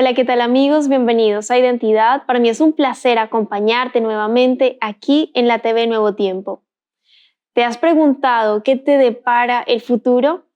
Hola, ¿qué tal amigos? Bienvenidos a Identidad. Para mí es un placer acompañarte nuevamente aquí en la TV Nuevo Tiempo. ¿Te has preguntado qué te depara el futuro?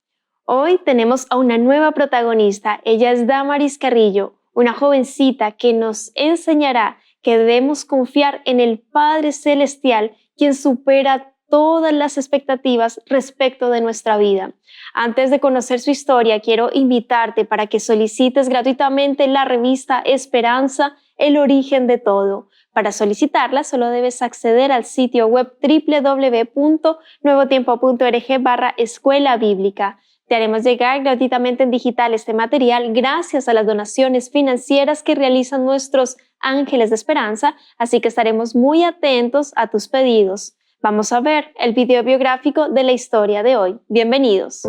Hoy tenemos a una nueva protagonista. Ella es Damaris Carrillo, una jovencita que nos enseñará que debemos confiar en el Padre Celestial, quien supera todas las expectativas respecto de nuestra vida. Antes de conocer su historia, quiero invitarte para que solicites gratuitamente la revista Esperanza, el origen de todo. Para solicitarla, solo debes acceder al sitio web www.nuevotiempo.org/escuela bíblica. Te haremos llegar gratuitamente en digital este material gracias a las donaciones financieras que realizan nuestros ángeles de esperanza, así que estaremos muy atentos a tus pedidos. Vamos a ver el video biográfico de la historia de hoy. Bienvenidos.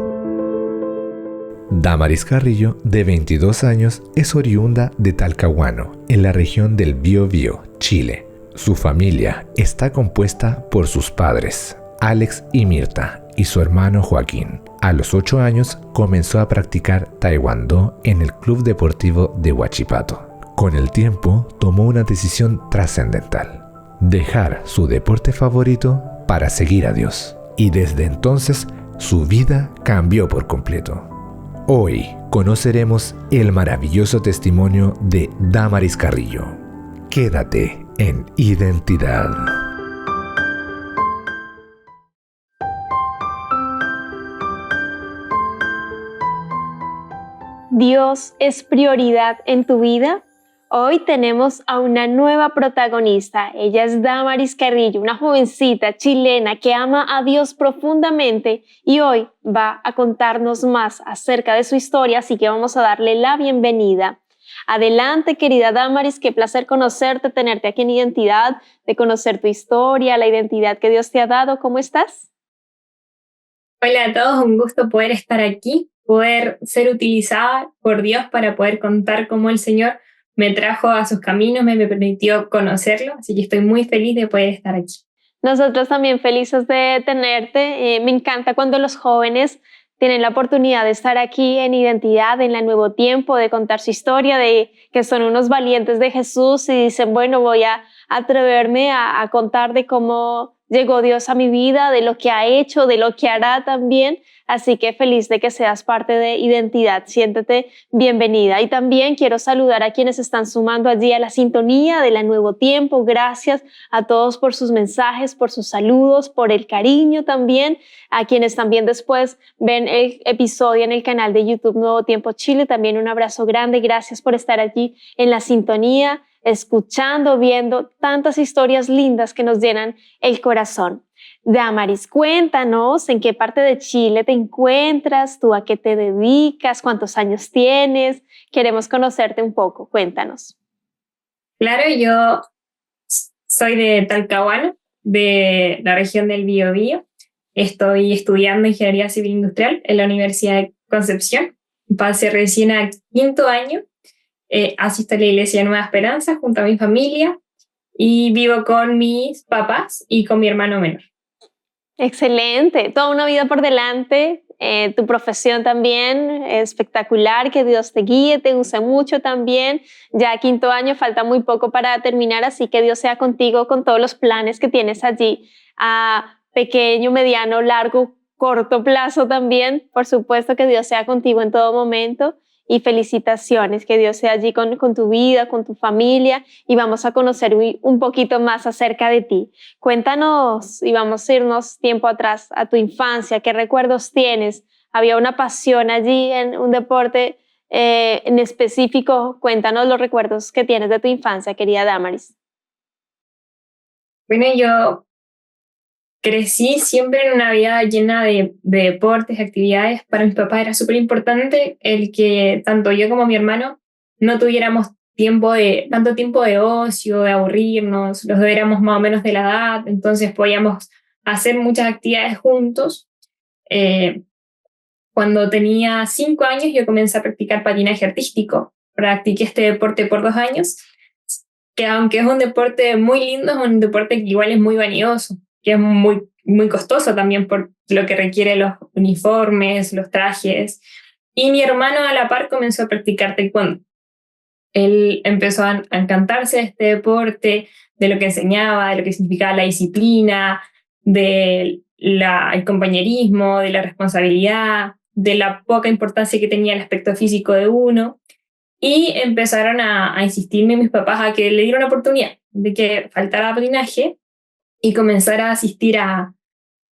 Damaris Carrillo, de 22 años, es oriunda de Talcahuano, en la región del Biobío, Chile. Su familia está compuesta por sus padres, Alex y Mirta, y su hermano Joaquín. A los 8 años comenzó a practicar taekwondo en el Club Deportivo de Huachipato. Con el tiempo tomó una decisión trascendental: dejar su deporte favorito para seguir a Dios. Y desde entonces su vida cambió por completo. Hoy conoceremos el maravilloso testimonio de Damaris Carrillo. Quédate en Identidad. ¿Dios es prioridad en tu vida? Hoy tenemos a una nueva protagonista. Ella es Damaris Carrillo, una jovencita chilena que ama a Dios profundamente y hoy va a contarnos más acerca de su historia, así que vamos a darle la bienvenida. Adelante, querida Damaris, qué placer conocerte, tenerte aquí en Identidad, de conocer tu historia, la identidad que Dios te ha dado. ¿Cómo estás? Hola a todos, un gusto poder estar aquí, poder ser utilizada por Dios para poder contar cómo el Señor me trajo a sus caminos, me permitió conocerlo, así que estoy muy feliz de poder estar aquí. Nosotros también felices de tenerte. Me encanta cuando los jóvenes tienen la oportunidad de estar aquí en Identidad, en la Nuevo Tiempo, de contar su historia, de que son unos valientes de Jesús y dicen, bueno, voy a atreverme a contar de cómo llegó Dios a mi vida, de lo que ha hecho, de lo que hará también. Así que feliz de que seas parte de Identidad. Siéntete bienvenida. Y también quiero saludar a quienes están sumando allí a la sintonía de la Nuevo Tiempo. Gracias a todos por sus mensajes, por sus saludos, por el cariño también. A quienes también después ven el episodio en el canal de YouTube Nuevo Tiempo Chile. También un abrazo grande. Gracias por estar allí en la sintonía, escuchando, viendo tantas historias lindas que nos llenan el corazón. Damaris, cuéntanos en qué parte de Chile te encuentras, tú a qué te dedicas, cuántos años tienes. Queremos conocerte un poco, cuéntanos. Claro, yo soy de Talcahuano, de la región del Biobío. Estoy estudiando Ingeniería Civil Industrial en la Universidad de Concepción. Pasé recién a 5º año. Asisto a la Iglesia de Nueva Esperanza junto a mi familia y vivo con mis papás y con mi hermano menor. Excelente, toda una vida por delante, tu profesión también espectacular, que Dios te guíe, te use mucho también. Ya 5º año, falta muy poco para terminar, así que Dios sea contigo con todos los planes que tienes allí a pequeño, mediano, largo, corto plazo también. Por supuesto que Dios sea contigo en todo momento. Y felicitaciones, que Dios sea allí con tu vida, con tu familia, y vamos a conocer un poquito más acerca de ti. Cuéntanos, y vamos a irnos tiempo atrás, a tu infancia, ¿qué recuerdos tienes? ¿Había una pasión allí en un deporte en específico? Cuéntanos los recuerdos que tienes de tu infancia, querida Damaris. Bueno, yo crecí siempre en una vida llena de deportes, actividades. Para mis papás era súper importante el que tanto yo como mi hermano no tuviéramos tanto tiempo de ocio, de aburrirnos. Los dos éramos más o menos de la edad, entonces podíamos hacer muchas actividades juntos. Cuando tenía 5 años yo comencé a practicar patinaje artístico. Practiqué este deporte por 2 años, que aunque es un deporte muy lindo, es un deporte que igual es muy vanidoso, que es muy, muy costoso también por lo que requiere los uniformes, los trajes. Y mi hermano a la par comenzó a practicar taekwondo. Él empezó a encantarse de este deporte, de lo que enseñaba, de lo que significaba la disciplina, del el compañerismo, de la responsabilidad, de la poca importancia que tenía el aspecto físico de uno. Y empezaron a insistirme mis papás a que le diera una oportunidad, de que faltara patinaje y comenzara a asistir a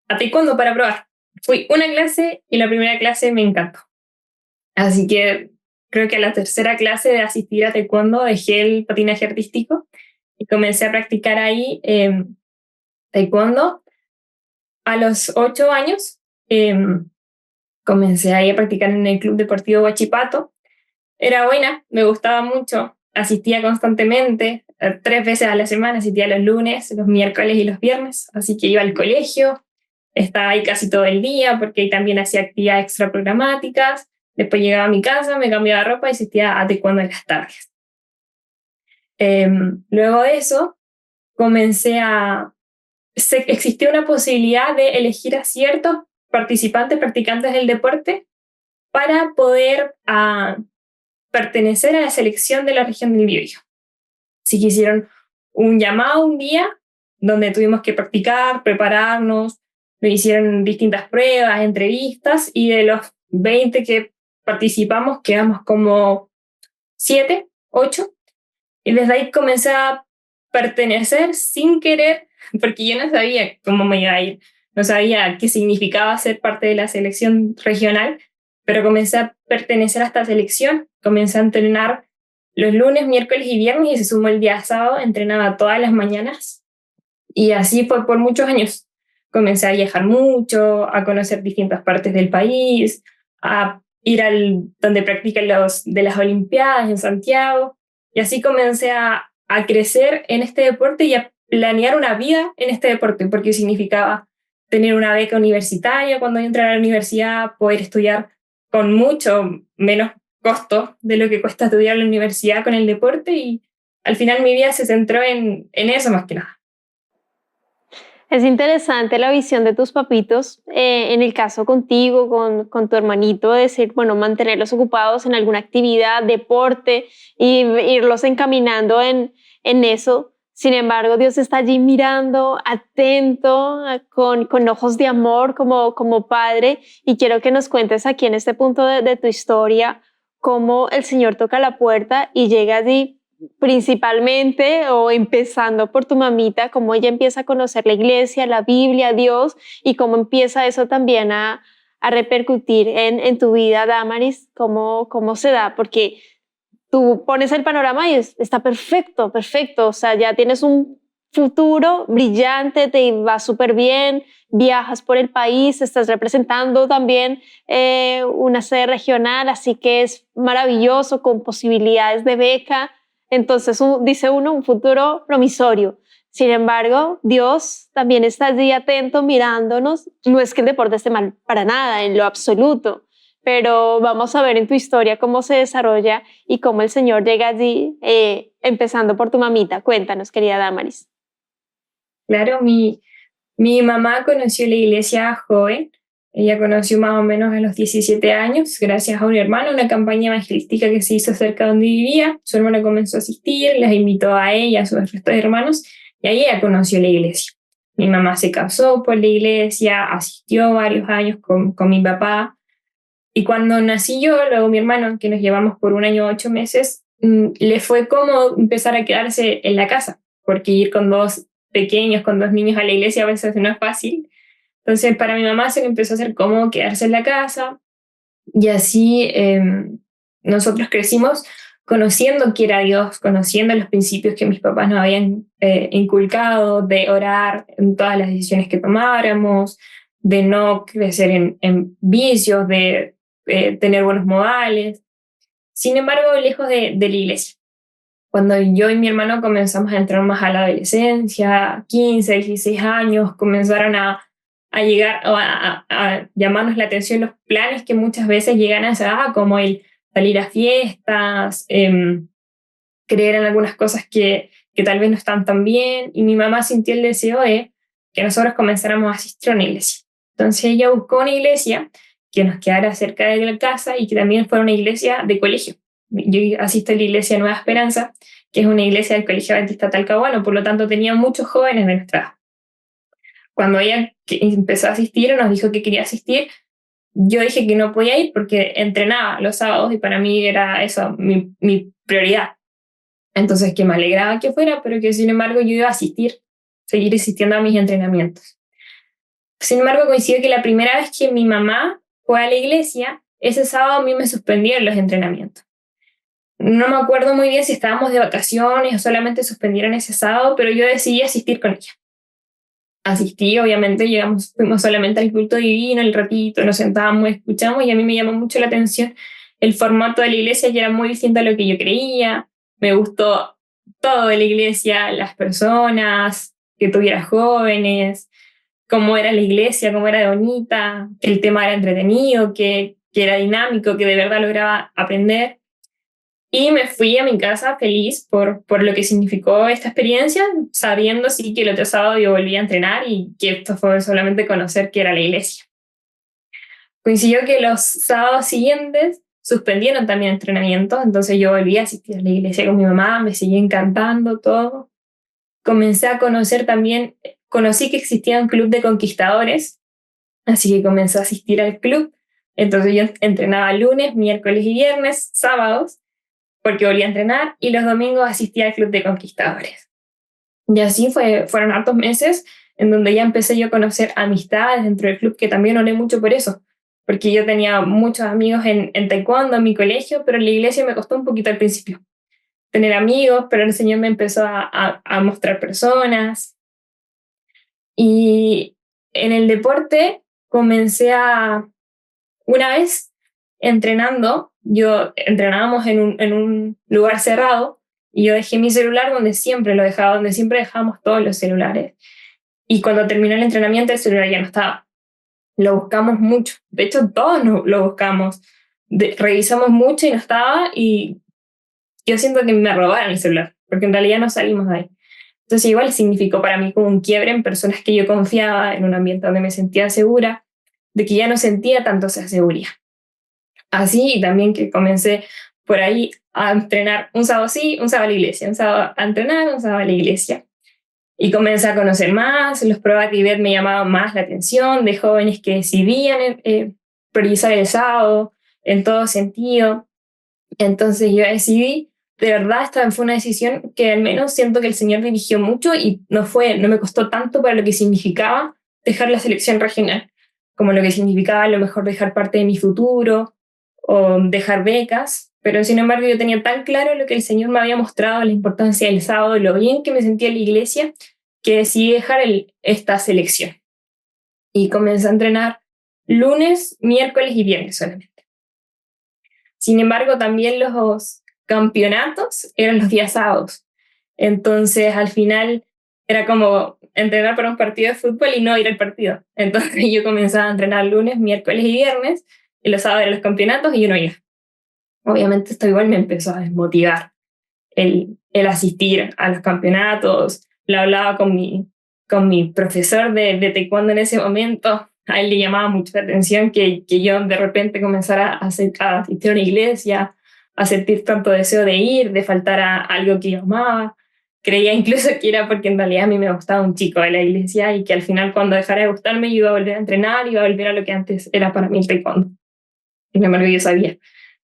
taekwondo para probar. Fui una clase y la primera clase me encantó. Así que creo que a la tercera clase de asistir a taekwondo dejé el patinaje artístico y comencé a practicar ahí taekwondo. A los 8 años comencé ahí a practicar en el Club Deportivo Huachipato. Era buena, me gustaba mucho, asistía constantemente, 3 veces a la semana, asistía los lunes, los miércoles y los viernes, así que iba al colegio, estaba ahí casi todo el día porque ahí también hacía actividades extraprogramáticas. Después llegaba a mi casa, me cambiaba de ropa y asistía a taekwondo en las tardes. Luego de eso, existió una posibilidad de elegir a ciertos participantes, practicantes del deporte, para poder pertenecer a la selección de la región del Biobío. Así que hicieron un llamado un día donde tuvimos que practicar, prepararnos, nos hicieron distintas pruebas, entrevistas, y de los 20 que participamos quedamos como 7, 8, y desde ahí comencé a pertenecer sin querer, porque yo no sabía cómo me iba a ir, no sabía qué significaba ser parte de la selección regional, pero comencé a pertenecer a esta selección, comencé a entrenar los lunes, miércoles y viernes, y se sumó el día sábado, entrenaba todas las mañanas, y así fue por muchos años. Comencé a viajar mucho, a conocer distintas partes del país, a ir donde practican de las Olimpiadas en Santiago, y así comencé a crecer en este deporte y a planear una vida en este deporte, porque significaba tener una beca universitaria cuando yo entré a la universidad, poder estudiar con mucho menos costo de lo que cuesta estudiar en la universidad con el deporte, y al final mi vida se centró en eso más que nada. Es interesante la visión de tus papitos, en el caso contigo, con tu hermanito, de decir, bueno, mantenerlos ocupados en alguna actividad, deporte, y irlos encaminando en eso. Sin embargo, Dios está allí mirando, atento, con ojos de amor como padre, y quiero que nos cuentes aquí en este punto de tu historia cómo el Señor toca la puerta y llega allí, principalmente o empezando por tu mamita, cómo ella empieza a conocer la iglesia, la Biblia, Dios, y cómo empieza eso también a repercutir en tu vida, Damaris, cómo se da, porque tú pones el panorama y está perfecto, perfecto, o sea, ya tienes un futuro brillante, te va súper bien, viajas por el país, estás representando también una sede regional, así que es maravilloso, con posibilidades de beca. Entonces dice uno, un futuro promisorio. Sin embargo, Dios también está allí atento, mirándonos. No es que el deporte esté mal para nada, en lo absoluto, pero vamos a ver en tu historia cómo se desarrolla y cómo el Señor llega allí, empezando por tu mamita. Cuéntanos, querida Damaris. Claro, mi mamá conoció la iglesia joven. Ella conoció más o menos a los 17 años, gracias a un hermano, una campaña evangelística que se hizo cerca de donde vivía. Su hermano comenzó a asistir, las invitó a ella, a sus restos de hermanos, y ahí ella conoció la iglesia. Mi mamá se casó por la iglesia, asistió varios años con mi papá, y cuando nací yo, luego mi hermano, que nos llevamos por 1 año 8 meses, le fue cómodo empezar a quedarse en la casa, porque ir con 2 pequeños, con 2 niños a la iglesia a veces no es fácil. Entonces, para mi mamá se le empezó a hacer cómodo quedarse en la casa, y así nosotros crecimos conociendo quién era Dios, conociendo los principios que mis papás nos habían inculcado, de orar en todas las decisiones que tomáramos, de no crecer en vicios, de tener buenos modales. Sin embargo, lejos de la iglesia. Cuando yo y mi hermano comenzamos a entrar más a la adolescencia, 15, 16 años, comenzaron a llegar a llamarnos la atención los planes que muchas veces llegan a esa edad, como el salir a fiestas, creer en algunas cosas que tal vez no están tan bien, y mi mamá sintió el deseo de que nosotros comenzáramos a asistir a una iglesia. Entonces ella buscó una iglesia que nos quedara cerca de la casa y que también fuera una iglesia de colegio, Yo asisto a la iglesia Nueva Esperanza, que es una iglesia del Colegio Adventista Talcahuano, por lo tanto tenía muchos jóvenes de nuestra edad. Cuando ella empezó a asistir o nos dijo que quería asistir, yo dije que no podía ir porque entrenaba los sábados y para mí era eso, mi prioridad. Entonces que me alegraba que fuera, pero que sin embargo yo iba a asistir, seguir asistiendo a mis entrenamientos. Sin embargo, coincidió que la primera vez que mi mamá fue a la iglesia, ese sábado a mí me suspendieron los entrenamientos. No me acuerdo muy bien si estábamos de vacaciones o solamente suspendieron ese sábado, pero yo decidí asistir con ella. Asistí, obviamente, fuimos solamente al culto divino, el ratito, nos sentábamos, escuchamos, y a mí me llamó mucho la atención el formato de la iglesia, que era muy distinto a lo que yo creía. Me gustó todo de la iglesia, las personas, que tuviera jóvenes, cómo era la iglesia, cómo era de bonita, el tema era entretenido, que era dinámico, que de verdad lograba aprender. Y me fui a mi casa feliz por lo que significó esta experiencia, sabiendo sí que el otro sábado yo volví a entrenar y que esto fue solamente conocer que era la iglesia. Coincidió que los sábados siguientes suspendieron también entrenamientos, entonces yo volví a asistir a la iglesia con mi mamá, me seguía encantando todo. Comencé a conocer también, conocí que existía un club de conquistadores, así que comencé a asistir al club. Entonces yo entrenaba lunes, miércoles y viernes, sábados, porque volví a entrenar, y los domingos asistía al club de conquistadores. Y así fueron hartos meses en donde ya empecé yo a conocer amistades dentro del club, que también oré mucho por eso, porque yo tenía muchos amigos en taekwondo, en mi colegio, pero en la iglesia me costó un poquito al principio tener amigos, pero el Señor me empezó a mostrar personas. Y en el deporte una vez entrenando, entrenábamos en un lugar cerrado y yo dejé mi celular donde siempre lo dejaba, donde siempre dejábamos todos los celulares. Y cuando terminó el entrenamiento el celular ya no estaba. Lo buscamos mucho, de hecho todos lo buscamos, revisamos mucho y no estaba, y yo siento que me robaron el celular, porque en realidad no salimos de ahí. Entonces igual significó para mí como un quiebre en personas que yo confiaba, en un ambiente donde me sentía segura, de que ya no sentía tanto esa seguridad. Así, y también que comencé por ahí a entrenar un sábado sí, un sábado a la iglesia, un sábado a entrenar, un sábado a la iglesia. Y comencé a conocer más, los pruebas de IBET me llamaban más la atención, de jóvenes que decidían priorizar el sábado en todo sentido. Entonces yo decidí, de verdad esta fue una decisión que al menos siento que el Señor dirigió mucho y no me costó tanto para lo que significaba dejar la selección regional, como lo que significaba a lo mejor dejar parte de mi futuro o dejar becas, pero sin embargo yo tenía tan claro lo que el Señor me había mostrado, la importancia del sábado, lo bien que me sentía en la iglesia, que decidí dejar esta selección. Y comencé a entrenar lunes, miércoles y viernes solamente. Sin embargo, también los campeonatos eran los días sábados. Entonces, al final, era como entrenar para un partido de fútbol y no ir al partido. Entonces, yo comenzaba a entrenar lunes, miércoles y viernes, y los sábados eran los campeonatos y yo no iba. Obviamente, esto igual me empezó a desmotivar el asistir a los campeonatos. Lo hablaba con mi profesor de taekwondo en ese momento. A él le llamaba mucho la atención que yo de repente comenzara a asistir a una iglesia, a sentir tanto deseo de ir, de faltar a algo que yo amaba. Creía incluso que era porque en realidad a mí me gustaba un chico de la iglesia y que al final cuando dejara de gustarme yo iba a volver a entrenar, iba a volver a lo que antes era para mí el taekwondo. Sin embargo, yo sabía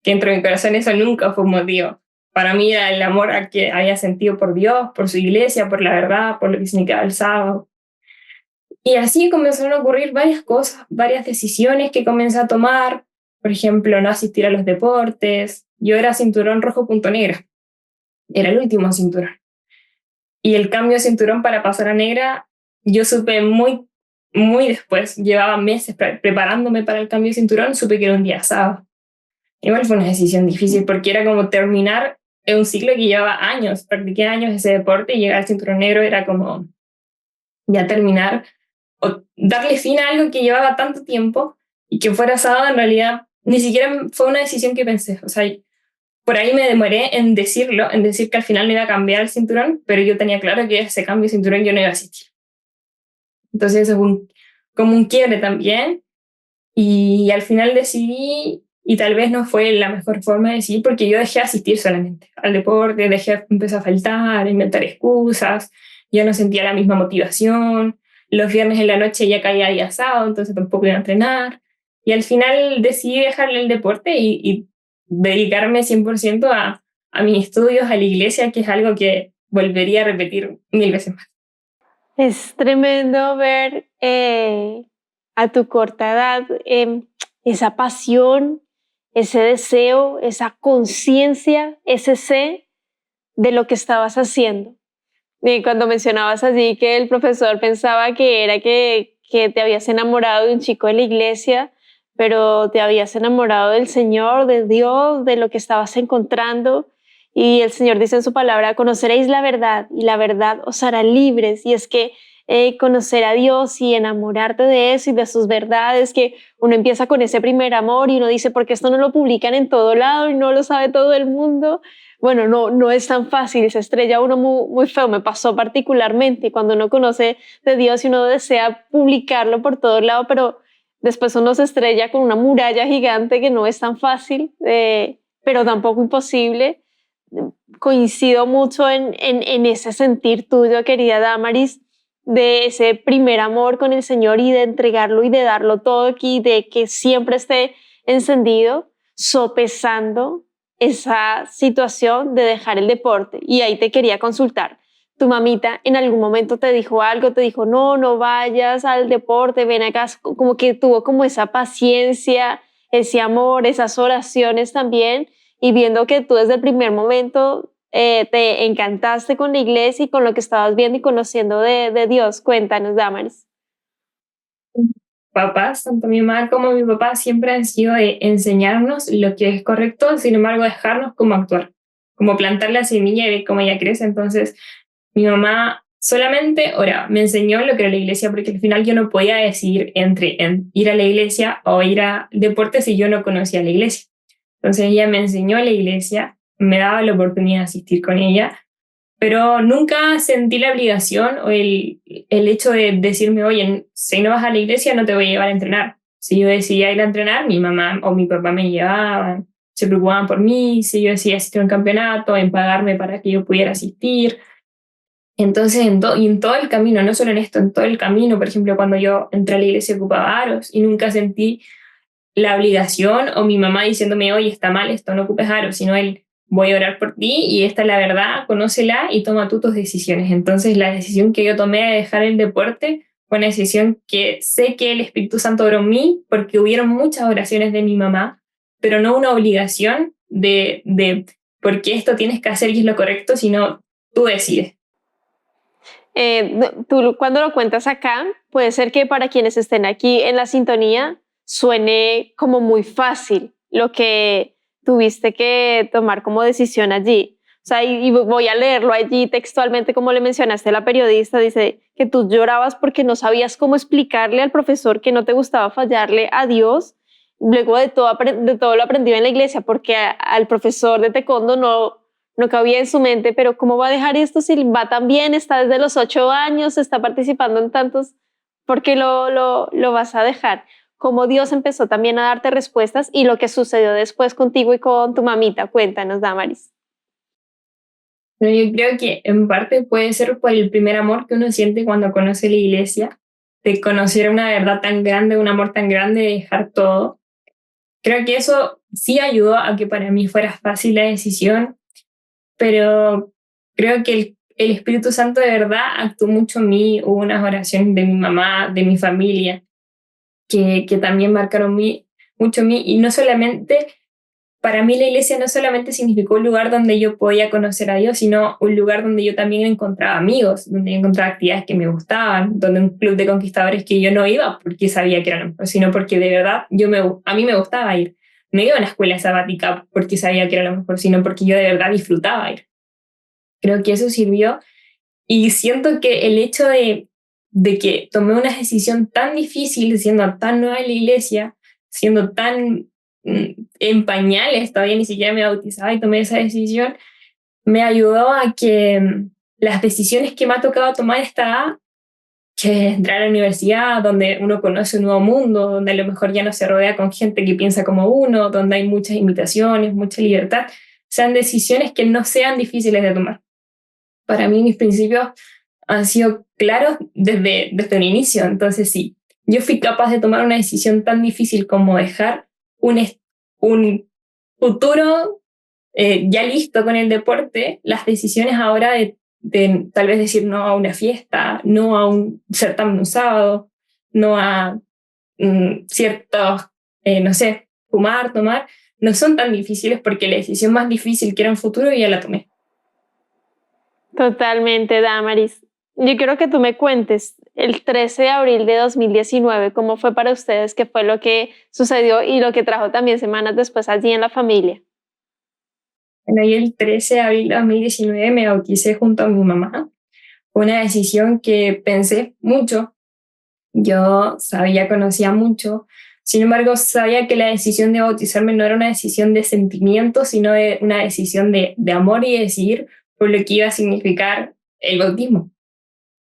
que dentro de mi corazón eso nunca fue un motivo. Para mí era el amor que había sentido por Dios, por su iglesia, por la verdad, por lo que significaba el sábado. Y así comenzaron a ocurrir varias cosas, varias decisiones que comencé a tomar. Por ejemplo, no asistir a los deportes. Yo era cinturón rojo punto negra. Era el último cinturón. Y el cambio de cinturón para pasar a negra, yo supe muy después. Llevaba meses preparándome para el cambio de cinturón, supe que era un día sábado. Igual fue una decisión difícil porque era como terminar un ciclo que llevaba años. Practiqué años ese deporte y llegar al cinturón negro era como ya terminar o darle fin a algo que llevaba tanto tiempo, y que fuera sábado en realidad ni siquiera fue una decisión que pensé. O sea, por ahí me demoré en decir que al final no iba a cambiar el cinturón, pero yo tenía claro que ese cambio de cinturón yo no iba a asistir. Entonces eso fue como un quiebre también, y al final decidí y tal vez no fue la mejor forma de decir porque yo dejé de asistir solamente al deporte, empecé a faltar, a inventar excusas, ya no sentía la misma motivación, los viernes en la noche ya caía día sábado, entonces tampoco iba a entrenar, y al final decidí dejarle el deporte y dedicarme 100% a mis estudios, a la iglesia, que es algo que volvería a repetir 1000 veces más. Es tremendo ver a tu corta edad esa pasión, ese deseo, esa conciencia, ese sé de lo que estabas haciendo. Y cuando mencionabas allí que el profesor pensaba que era que te habías enamorado de un chico de la iglesia, pero te habías enamorado del Señor, de Dios, de lo que estabas encontrando. Y el Señor dice en su palabra, conoceréis la verdad y la verdad os hará libres. Y es que conocer a Dios y enamorarte de eso y de sus verdades, que uno empieza con ese primer amor y uno dice, ¿por qué esto no lo publican en todo lado y no lo sabe todo el mundo? Bueno, no es tan fácil, se estrella uno muy feo. Me pasó particularmente cuando uno conoce de Dios y uno desea publicarlo por todo lado, pero después uno se estrella con una muralla gigante que no es tan fácil, pero tampoco imposible. Coincido mucho en ese sentir tuyo, querida Damaris, de ese primer amor con el Señor y de entregarlo y de darlo todo aquí, de que siempre esté encendido, sopesando esa situación de dejar el deporte. Y ahí te quería consultar. ¿Tu mamita en algún momento te dijo algo? ¿Te dijo, no vayas al deporte, ven acá? Como que tuvo como esa paciencia, ese amor, esas oraciones también. Y viendo que tú desde el primer momento te encantaste con la iglesia y con lo que estabas viendo y conociendo de Dios. Cuéntanos, Damaris. Papás, tanto mi mamá como mi papá, siempre han sido de enseñarnos lo que es correcto, sin embargo, dejarnos cómo actuar, como plantar la semilla y ver cómo ella crece. Entonces, mi mamá solamente me enseñó lo que era la iglesia, porque al final yo no podía decidir entre ir a la iglesia o ir al deporte si yo no conocía la iglesia. Entonces, ella me enseñó la iglesia, me daba la oportunidad de asistir con ella, pero nunca sentí la obligación o el hecho de decirme, oye, si no vas a la iglesia no te voy a llevar a entrenar. Si yo decidía ir a entrenar, mi mamá o mi papá me llevaban, se preocupaban por mí, si yo decidía asistir a un campeonato, en pagarme para que yo pudiera asistir. Entonces, y en todo el camino, no solo en esto, en todo el camino, por ejemplo, cuando yo entré a la iglesia ocupaba aros y nunca sentí la obligación o mi mamá diciéndome, oye, está mal esto, no ocupes aros, sino él, voy a orar por ti y esta es la verdad, conócela y toma tú tus decisiones. Entonces la decisión que yo tomé de dejar el deporte fue una decisión que sé que el Espíritu Santo oró en mí porque hubieron muchas oraciones de mi mamá, pero no una obligación de porque esto tienes que hacer y es lo correcto, sino tú decides. Tú cuando lo cuentas acá, puede ser que para quienes estén aquí en la sintonía suene como muy fácil lo que tuviste que tomar como decisión allí. O sea, y voy a leerlo allí textualmente como le mencionaste a la periodista, dice que tú llorabas porque no sabías cómo explicarle al profesor que no te gustaba fallarle a Dios, luego de todo lo aprendido en la iglesia, porque al profesor de taekwondo no cabía en su mente, pero ¿cómo va a dejar esto si va tan bien? Está desde los 8 años, está participando en tantos, ¿por qué lo vas a dejar? Cómo Dios empezó también a darte respuestas y lo que sucedió después contigo y con tu mamita. Cuéntanos, Damaris. Pero yo creo que en parte puede ser por el primer amor que uno siente cuando conoce la iglesia, de conocer una verdad tan grande, un amor tan grande, de dejar todo. Creo que eso sí ayudó a que para mí fuera fácil la decisión, pero creo que el Espíritu Santo de verdad actuó mucho en mí. Hubo unas oraciones de mi mamá, de mi familia, que también marcaron mucho a mí, y no solamente, para mí la iglesia no solamente significó un lugar donde yo podía conocer a Dios, sino un lugar donde yo también encontraba amigos, donde yo encontraba actividades que me gustaban, donde un club de conquistadores que yo no iba porque sabía que era lo mejor, sino porque de verdad a mí me gustaba ir. No iba a una escuela sabática porque sabía que era lo mejor, sino porque yo de verdad disfrutaba ir. Creo que eso sirvió, y siento que el hecho de que tomé una decisión tan difícil, siendo tan nueva en la iglesia, siendo tan en pañales, todavía ni siquiera me bautizaba y tomé esa decisión, me ayudó a que las decisiones que me ha tocado tomar esta que entrar a la universidad, donde uno conoce un nuevo mundo, donde a lo mejor ya no se rodea con gente que piensa como uno, donde hay muchas invitaciones, mucha libertad, sean decisiones que no sean difíciles de tomar. Para mí mis principios han sido claros desde el inicio, entonces sí, yo fui capaz de tomar una decisión tan difícil como dejar un futuro ya listo con el deporte, las decisiones ahora de tal vez decir no a una fiesta, no a un certamen un sábado, no a ciertos, no sé, fumar, tomar, no son tan difíciles porque la decisión más difícil que era un futuro ya la tomé. Totalmente, Damaris. Yo quiero que tú me cuentes el 13 de abril de 2019, cómo fue para ustedes, qué fue lo que sucedió y lo que trajo también semanas después allí en la familia. Bueno, y el 13 de abril de 2019 me bauticé junto a mi mamá. Fue una decisión que pensé mucho. Yo conocía mucho. Sin embargo, sabía que la decisión de bautizarme no era una decisión de sentimiento, sino una decisión de amor y de decidir por lo que iba a significar el bautismo.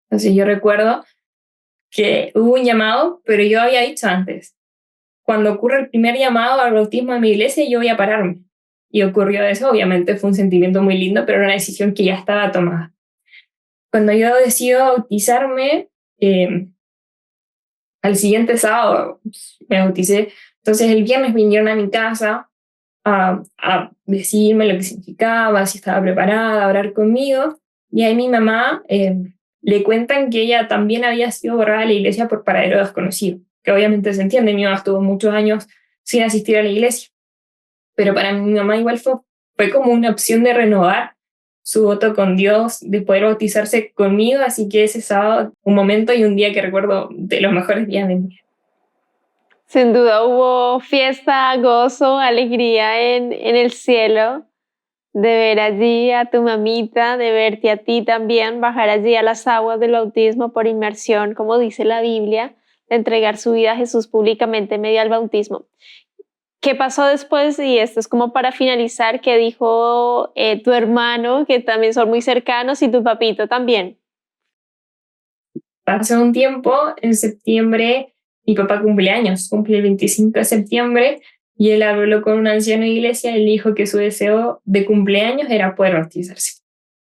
Entonces yo recuerdo que hubo un llamado, pero yo había dicho antes, cuando ocurre el primer llamado al bautismo de mi iglesia, yo voy a pararme. Y ocurrió eso, obviamente fue un sentimiento muy lindo, pero era una decisión que ya estaba tomada. Cuando yo decido bautizarme, al siguiente sábado me bauticé. Entonces el viernes vinieron a mi casa a decirme lo que significaba, si estaba preparada, a orar conmigo. Y ahí mi mamá le cuentan que ella también había sido borrada de la iglesia por paradero desconocido, que obviamente se entiende, mi mamá estuvo muchos años sin asistir a la iglesia. Pero para mi mamá igual fue como una opción de renovar su voto con Dios, de poder bautizarse conmigo, así que ese sábado, un momento y un día que recuerdo de los mejores días de mi vida. Sin duda hubo fiesta, gozo, alegría en el cielo, de ver allí a tu mamita, de verte a ti también, bajar allí a las aguas del bautismo por inmersión, como dice la Biblia, de entregar su vida a Jesús públicamente mediante el bautismo. ¿Qué pasó después? Y esto es como para finalizar, ¿qué dijo tu hermano, que también son muy cercanos, y tu papito también? Pasó un tiempo, en septiembre mi papá cumple el 25 de septiembre, y él habló con un anciano de iglesia y le dijo que su deseo de cumpleaños era poder bautizarse.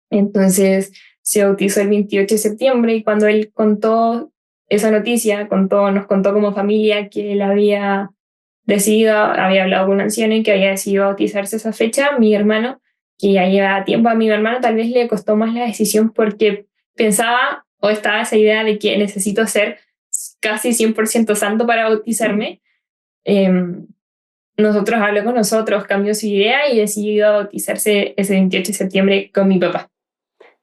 Entonces se bautizó el 28 de septiembre y cuando él contó esa noticia, nos contó como familia que él había hablado con un anciano y que había decidido bautizarse esa fecha. Mi hermano, que ya lleva tiempo, a mi hermano tal vez le costó más la decisión porque pensaba o estaba esa idea de que necesito ser casi 100% santo para bautizarme. Nosotros habló con nosotros, cambió su idea y decidió bautizarse ese 28 de septiembre con mi papá.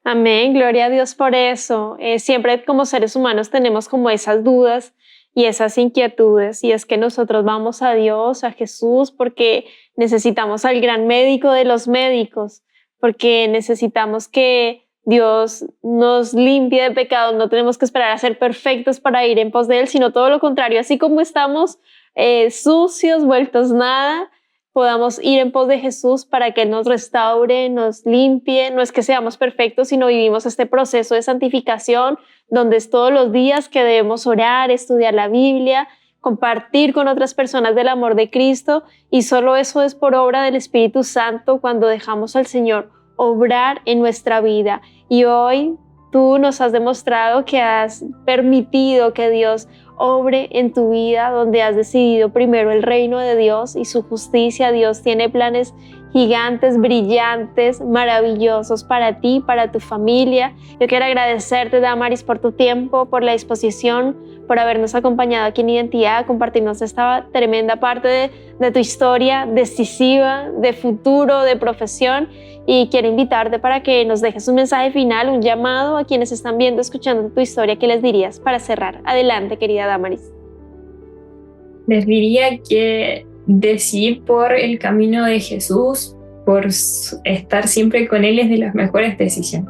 Amén, gloria a Dios por eso. Siempre como seres humanos tenemos como esas dudas y esas inquietudes, y es que nosotros vamos a Dios, a Jesús, porque necesitamos al gran médico de los médicos, porque necesitamos que Dios nos limpie de pecados. No tenemos que esperar a ser perfectos para ir en pos de Él, sino todo lo contrario, así como estamos sucios, vueltos nada, podamos ir en pos de Jesús para que Él nos restaure, nos limpie. No es que seamos perfectos, sino vivimos este proceso de santificación, donde es todos los días que debemos orar, estudiar la Biblia, compartir con otras personas del amor de Cristo, y solo eso es por obra del Espíritu Santo cuando dejamos al Señor obrar en nuestra vida. Y hoy tú nos has demostrado que has permitido que Dios obre en tu vida, donde has decidido primero el reino de Dios y su justicia. Dios tiene planes gigantes, brillantes, maravillosos para ti, para tu familia. Yo quiero agradecerte, Damaris, por tu tiempo, por la disposición, por habernos acompañado aquí en Identidad, compartirnos esta tremenda parte de tu historia decisiva, de futuro, de profesión. Y quiero invitarte para que nos dejes un mensaje final, un llamado a quienes están viendo, escuchando tu historia. ¿Qué les dirías para cerrar? Adelante, querida Damaris. Les diría que decidir por el camino de Jesús, por estar siempre con Él, es de las mejores decisiones.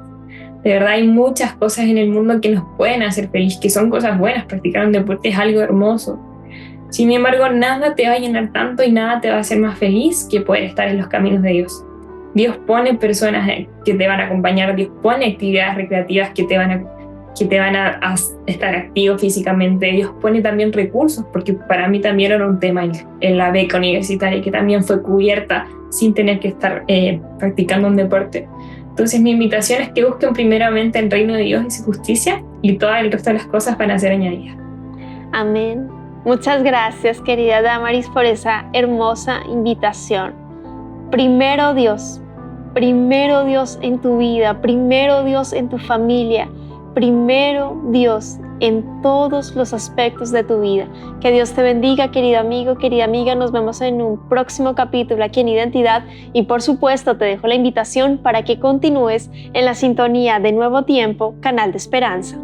De verdad hay muchas cosas en el mundo que nos pueden hacer feliz, que son cosas buenas. Practicar un deporte es algo hermoso. Sin embargo, nada te va a llenar tanto y nada te va a hacer más feliz que poder estar en los caminos de Dios. Dios pone personas que te van a acompañar, Dios pone actividades recreativas que te van que te van a estar activo físicamente. Dios pone también recursos, porque para mí también era un tema en la beca universitaria, que también fue cubierta sin tener que estar practicando un deporte. Entonces mi invitación es que busquen primeramente el reino de Dios y su justicia, y todo el resto de las cosas van a ser añadidas. Amén. Muchas gracias, querida Damaris, por esa hermosa invitación. Primero Dios en tu vida, primero Dios en tu familia, primero Dios en todos los aspectos de tu vida. Que Dios te bendiga, querido amigo, querida amiga. Nos vemos en un próximo capítulo aquí en Identidad, y por supuesto te dejo la invitación para que continúes en la sintonía de Nuevo Tiempo, Canal de Esperanza.